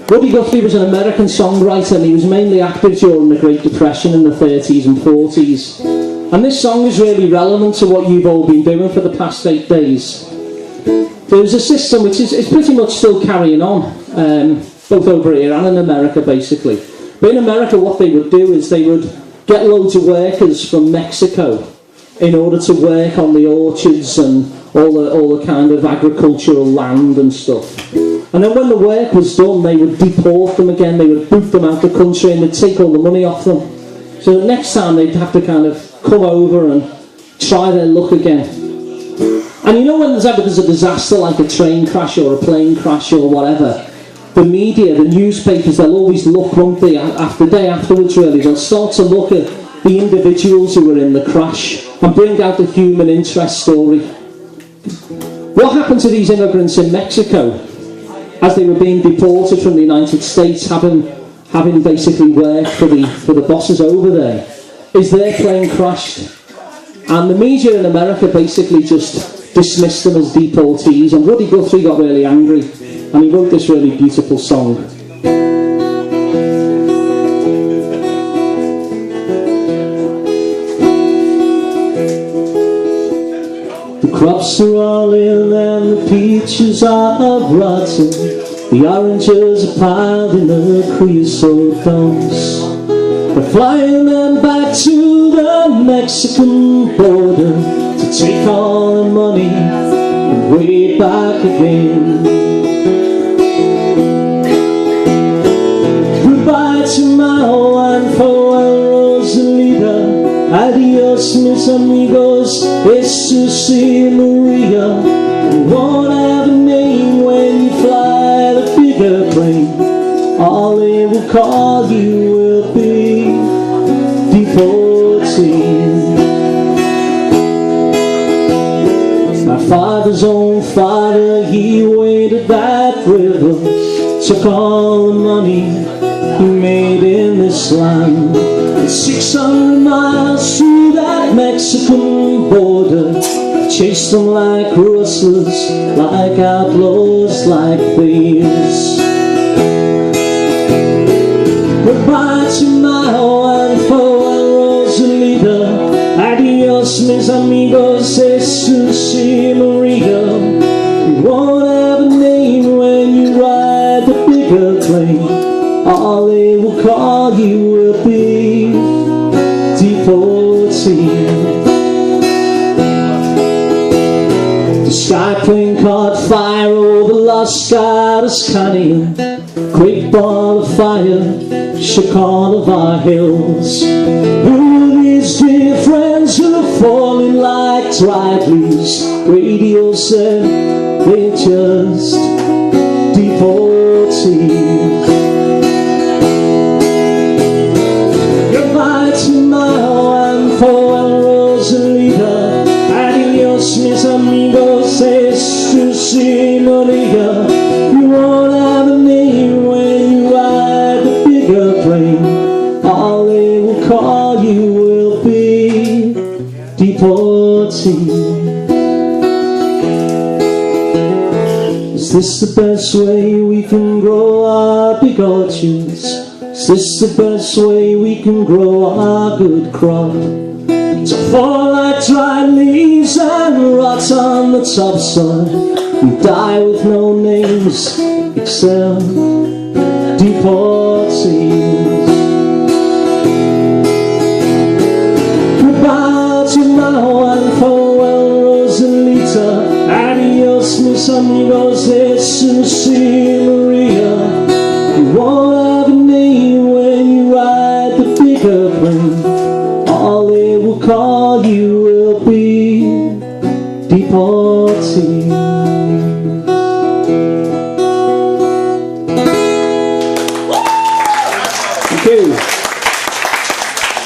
Woody Guthrie was an American songwriter, and he was mainly active during the Great Depression in the 30s and 40s. And this song is really relevant to what you've all been doing for the past 8 days. There was a system which is pretty much still carrying on, both over here and in America basically. But in America what they would do is they would get loads of workers from Mexico in order to work on the orchards and all the kind of agricultural land and stuff. And then when the work was done, they would deport them again, they would boot them out the country and they'd take all the money off them. So the next time they'd have to kind of come over and try their luck again. And you know when there's ever a disaster like a train crash or a plane crash or whatever, the media, the newspapers, they'll always look, won't they, day afterwards really, they'll start to look at the individuals who were in the crash and bring out the human interest story. What happened to these immigrants in Mexico as they were being deported from the United States, having basically worked for the bosses over there? Is their plane crashed? And the media in America basically just dismissed them as deportees, and Woody Guthrie got really angry and he wrote this really beautiful song. The crops are all in and the peaches are rotten, the oranges are piled in the creosote domes. We're flying them back to the Mexican border to take all the money and way back again. Goodbye to my Juan and Rosalita, adios mis amigos, Jesus y Maria. You won't have a name when you fly the bigger plane, all they will call you will be deportees. My father's own father, he waded that river, took all the money he made in this land. 600 miles through that Mexican border, chased them like rustlers, like outlaws, like thieves. Goodbye to my Juan and Rosalita, adios mis amigos, Jesus y Maria. You won't have a name when you ride the bigger plane, all they will call you will be deportee. The sky plane caught fire over Los Gatos Canyon, great ball of fire shook all of our hills. Who are these dear friends who are falling like dried leaves? Radio said they're just deportees. Goodbye to my Juan and Rosalita, adios mis amigos, Jesus y Maria. You won't have a name when you ride the bigger plane, all they will call you will be deportee. Is this the best way we can grow our big orchards? Is this the best way we can grow our good crop? To fall like dried leaves and rot on the topsoil, and die with no names except deportees. Goodbye to my Juan and Rosalita, adios mis amigos, Jesus y Maria. You won't have a name when you ride the bigger plane, all they will call you will be deportee.